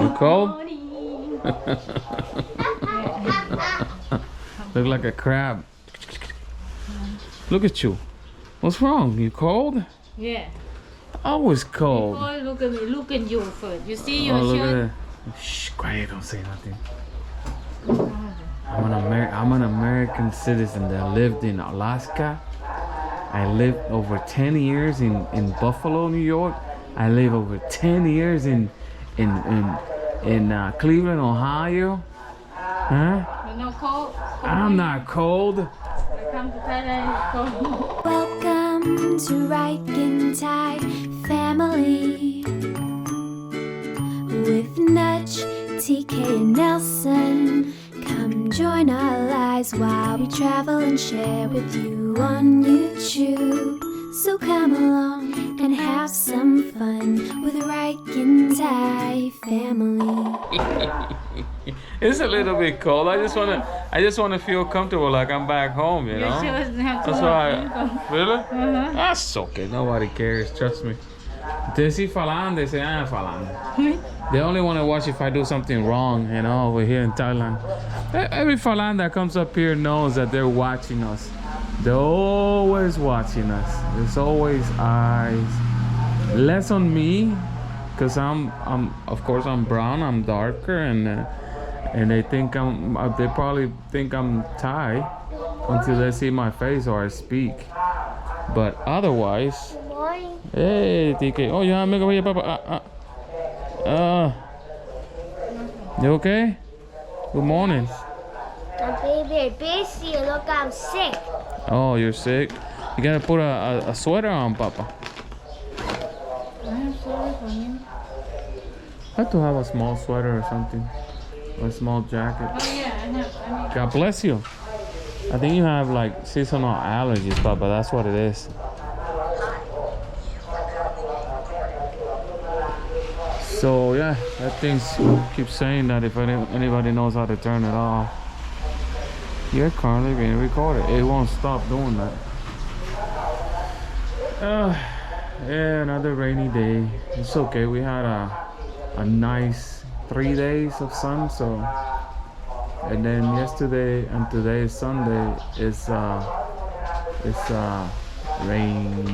You cold? Look like a crab. Look at you. What's wrong? You cold? Yeah. Always cold. Boy, look at me. Look at you first. You see your Look shirt? at that. Shh, quiet. Don't say nothing. I'm an American citizen that lived in Alaska. I lived over 10 years in Buffalo, New York. I lived over 10 years in Cleveland, Ohio. Huh? You're not cold? I'm not cold. Come to Thailand, it's cold. Welcome to Riken Thai family with Nuch, TK, and Nelson. Come join our lives while we travel and share with you on YouTube. So come along and have some fun with Riken Thai family. It's a little bit cold. I just wanna feel comfortable, like I'm back home, you Your know. shirt doesn't have too That's much. why. Really? That's okay. Nobody cares. Trust me. They see falando, they say I'm falando. They only want to watch if I do something wrong, you know, over here in Thailand. Every falan that comes up here knows that they're watching us. They're always watching us. There's always eyes. Less on me, cause of course I'm brown. I'm darker, and they think they probably think I'm Thai until they see my face or I speak. But otherwise, hey TK, oh yeah, make away, Papa. You okay? Good morning. I'm very busy. Look, I'm sick. Oh, you're sick. You gotta put a sweater on, Papa. I'm sorry for him. I have to have a small sweater or something, or a small jacket. Oh yeah, I have. God bless you. I think you have like seasonal allergies, Papa. That's what it is. So yeah, that thing keeps saying that if anybody knows how to turn it off. You're currently being recorded. It won't stop doing that. Yeah, another rainy day. It's okay. We had a nice 3 days of sun. So, and then yesterday and today is Sunday. It's rain.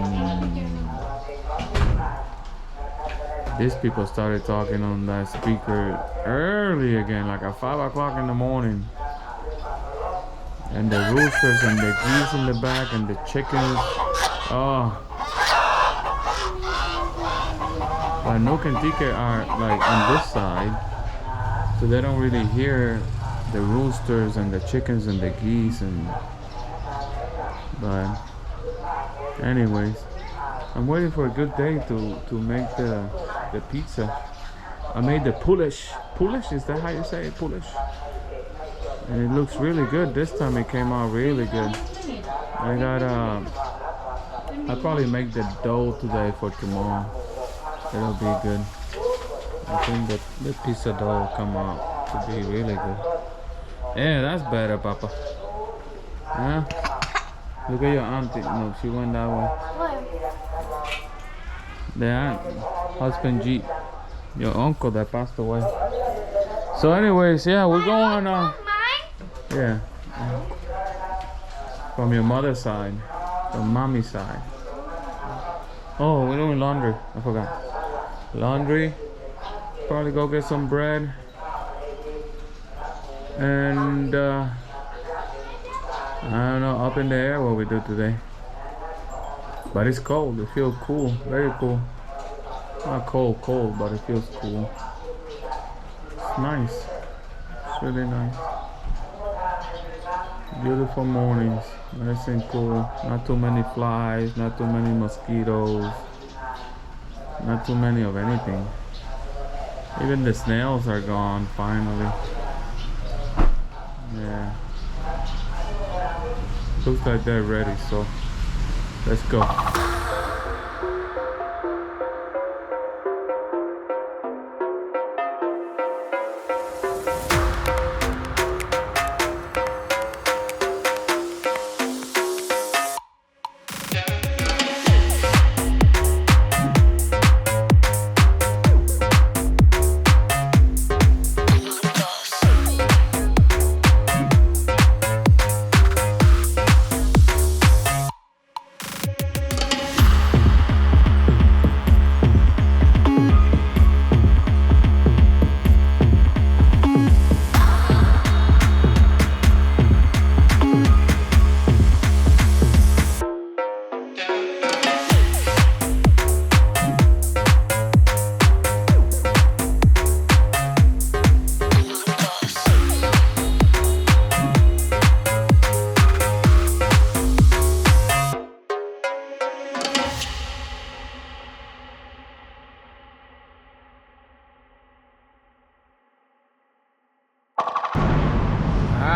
These people started talking on that speaker early again, like at 5 o'clock in the morning. And the roosters and the geese in the back and the chickens. Oh. But Nuch and TK are like on this side, so they don't really hear the roosters and the chickens and the geese but anyways, I'm waiting for a good day to make the pizza. I made the Poolish. Poolish, is that how you say it? Poolish? And it looks really good. This time it came out really good. I got I'll probably make the dough today for tomorrow. It'll be good. I think that the pizza dough will come out to be really good. Yeah, that's better, Papa. Huh? Look at your auntie. No, she went that way. The aunt, husband G, your uncle that passed away. So anyways, yeah, we're going yeah, from your mother's side, from mommy's side. Oh, we're doing laundry. I forgot. Laundry. Probably go get some bread. And I don't know, up in the air what we do today. But it's cold. It feels cool. Very cool. Not cold, but it feels cool. It's nice. It's really nice. Beautiful mornings. Nice and cool. Not too many flies. Not too many mosquitoes. Not too many of anything. Even the snails are gone finally. Yeah. Looks like they're ready, so let's go.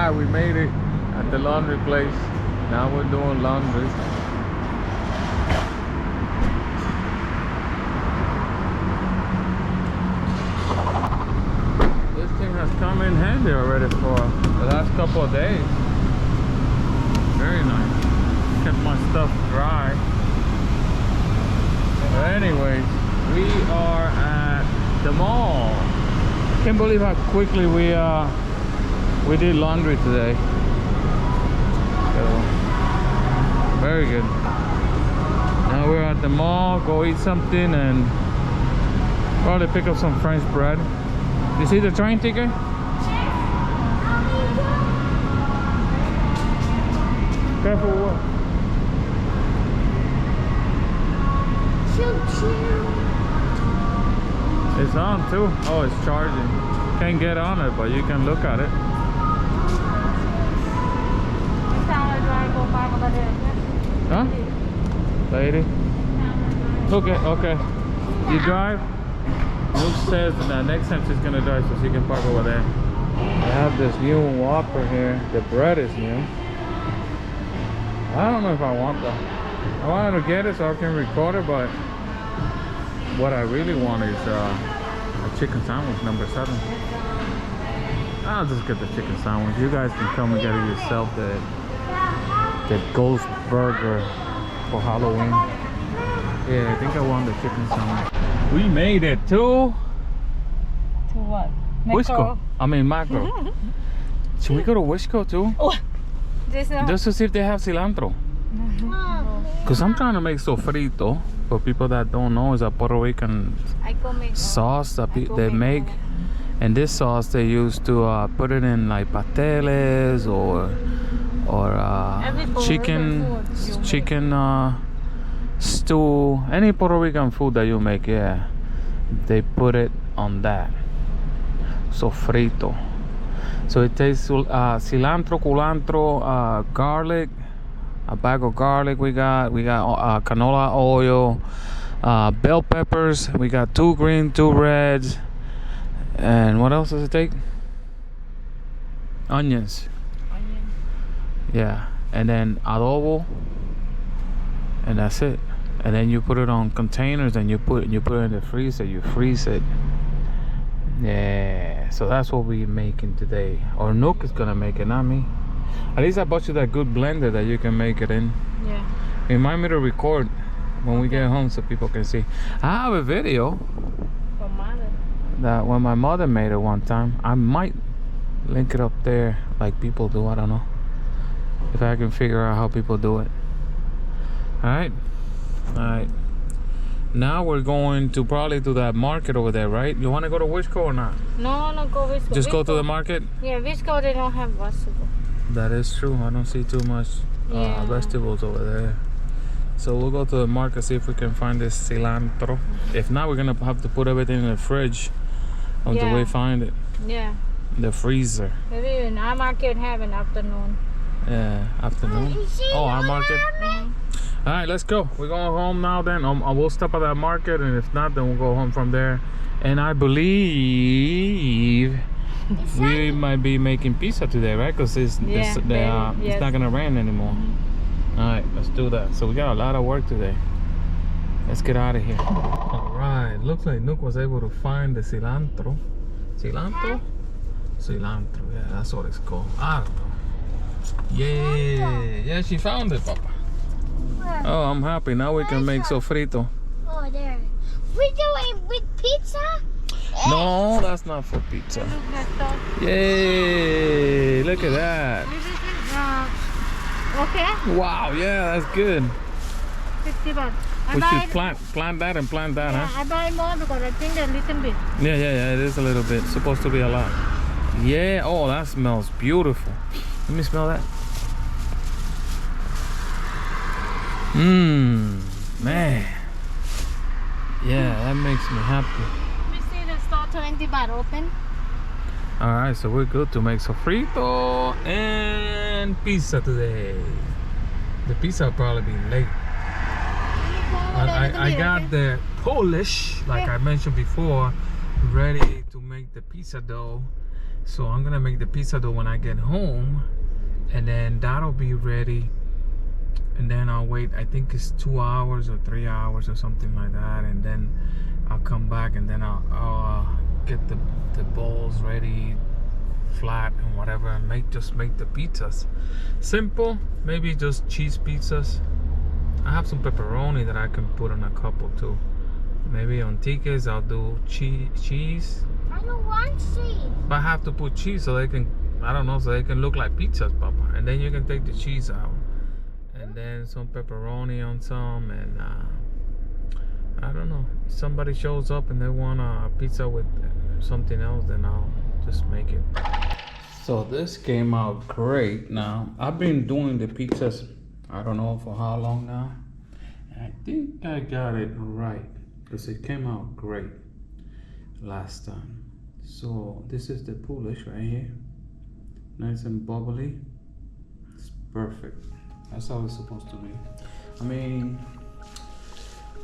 Alright, we made it at the laundry place. Now we're doing laundry. This thing has come in handy already for the last couple of days. Very nice. Kept my stuff dry. But anyways, we are at the mall. Can't believe how quickly we did laundry today. So, very good. Now we're at the mall, go eat something and probably pick up some French bread. You see the train ticket? Careful what? It's on too. Oh, it's charging. Can't get on it, but you can look at it. Huh? Lady? Okay. You drive? Luke says that next time she's gonna drive so she can park over there. I have this new Whopper here. The bread is new. I don't know if I want that. I wanted to get it so I can record it, but what I really want is a chicken sandwich, number 7. I'll just get the chicken sandwich. You guys can come and get it yourself. The ghost burger for Halloween. Yeah, I think I want the chicken sandwich. We made it to what? Wisco. I mean Macro. Should we go to Wisco too? Oh, just to see if they have cilantro. Because I'm trying to make sofrito. For people that don't know, it's a Puerto Rican sauce that they make. And this sauce they use to put it in like pasteles or chicken stew, any Puerto Rican food that you make. Yeah, they put it on that sofrito. So it tastes cilantro, culantro, garlic, a bag of garlic. We got canola oil, bell peppers. We got 2 green, 2 reds, and what else does it take? Onions. Yeah, and then adobo, and that's it. And then you put it on containers and you put it in the freezer. You freeze it. Yeah, so that's what we're making today. Or Nuch is gonna make it, not me. At least I bought you that good blender that you can make it in. Yeah. Remind me to record when we get home so people can see. I have a video From mother. that when my mother made it one time. I might link it up there like people do. I don't know if I can figure out how people do it. All right. Now we're going to probably to that market over there, right? You want to go to Wisco or not? No, go Wisco. Just go to the market? Yeah, Wisco they don't have vegetable. That is true. I don't see too much vegetables over there. So we'll go to the market, see if we can find this cilantro. If not, we're gonna have to put everything in the fridge until we find it. Yeah. The freezer. Maybe in our market have an afternoon. Yeah, afternoon. Oh, our market. All right, let's go. We're going home now. Then we'll stop at that market, and if not, then we'll go home from there. And I believe we might be making pizza today, right? Because it's not gonna rain anymore. All right, let's do that. So we got a lot of work today. Let's get out of here. All right, looks like Nuch was able to find the cilantro. Cilantro? Cilantro, yeah, that's what it's called. I don't know. Yeah, she found it, Papa. Oh, I'm happy. Now we can make sofrito. Oh, there. We do it with pizza? No, that's not for pizza. Yay! Look at that. Okay. Wow, yeah, that's good. 50 baht. We should plant that and plant that, huh? I buy more because I think a little bit. Yeah, it is a little bit. Supposed to be a lot. Yeah, oh, that smells beautiful. Let me smell that. Man. Yeah, that makes me happy. Let me see the store 20 baht open. Alright, so we're good to make sofrito and pizza today. The pizza will probably be late. I got the Polish, like I mentioned before, ready to make the pizza dough. So I'm gonna make the pizza dough when I get home, and then that'll be ready. And then I'll wait, I think it's 2 hours or 3 hours or something like that, and then I'll come back and then I'll get the bowls ready, flat and whatever, and just make the pizzas. Simple, maybe just cheese pizzas. I have some pepperoni that I can put on a couple too. Maybe on tickets I'll do cheese. I don't want cheese. But I have to put cheese so they can, I don't know, so they can look like pizzas, Papa. And then you can take the cheese out. And then some pepperoni on some, and I don't know. If somebody shows up and they want a pizza with something else, then I'll just make it. So this came out great. Now, I've been doing the pizzas, I don't know for how long now. And I think I got it right, because it came out great last time. So this is the Poolish right here. Nice and bubbly. It's perfect. That's how it's supposed to be. I mean,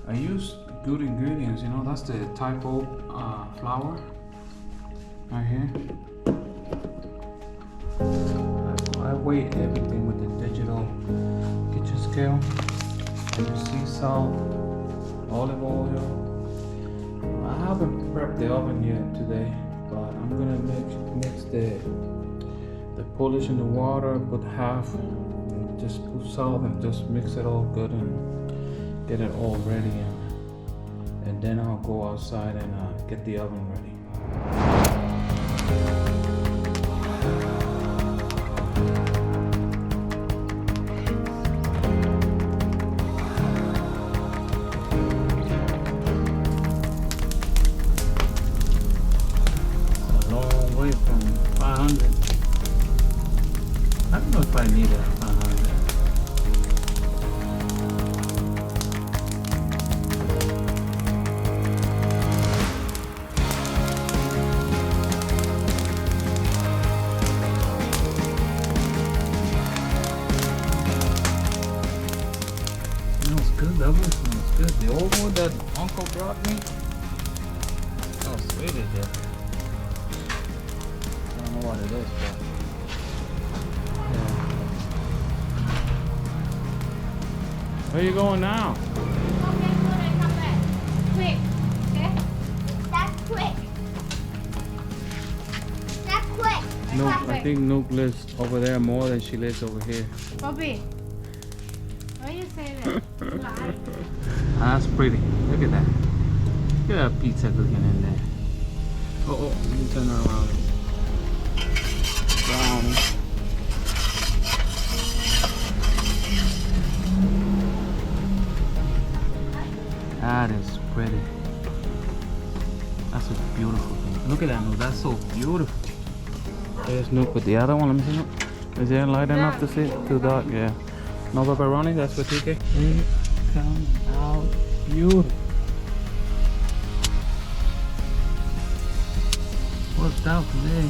I use good ingredients, you know, that's the typo flour right here. I weigh everything with the digital kitchen scale. And you see salt, olive oil. I haven't prepped the oven yet today, but I'm gonna mix the Polish in the water, put half, and just put salt and just mix it all good and get it all ready. And then I'll go outside and get the oven ready. A long way from 500. I don't know if I need a 500. Smells good, that one smells good. The old one that Uncle brought me, how sweet is it? I don't know what it is, but where you going now? Okay, when I come back. Quick. Okay? That's quick. That's quick. Nuch, I think Nuch lives over there more than she lives over here. Bobby, why you say that? Lie. That's pretty. Look at that. Look at that pizza cooking in there. Oh, let me turn her around. Brownie. That is pretty. That's a beautiful thing. Look at that, Nuch. That's so beautiful. There's Nuch with the other one. Let me see, Nuch. Is there light enough to see? Too dark, yeah. No pepperoni, that's for TK. It comes out beautiful. Worked out today.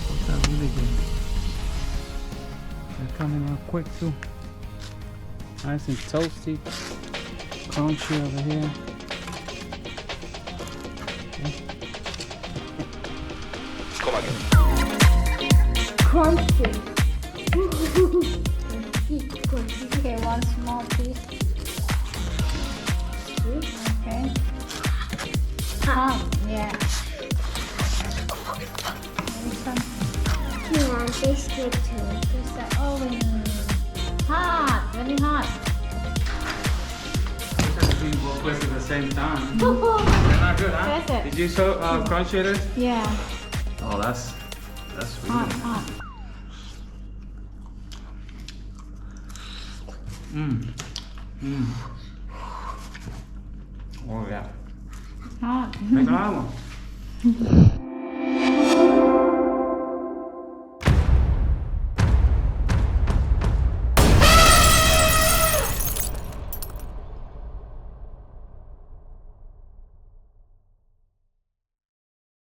Worked out really good. They're coming out quick too. Nice and toasty. Crunchy over here. Crunchy. Okay, one small piece. Okay. Yeah. Maybe some Yeah, biscuit too. is the oven. Hot, very hot. Be both places at the same time. They're not good, huh? That's it. Did you show crunchy it is? Yeah, Oh, that's really hot, good. hot. Oh yeah. Hot. Make another one.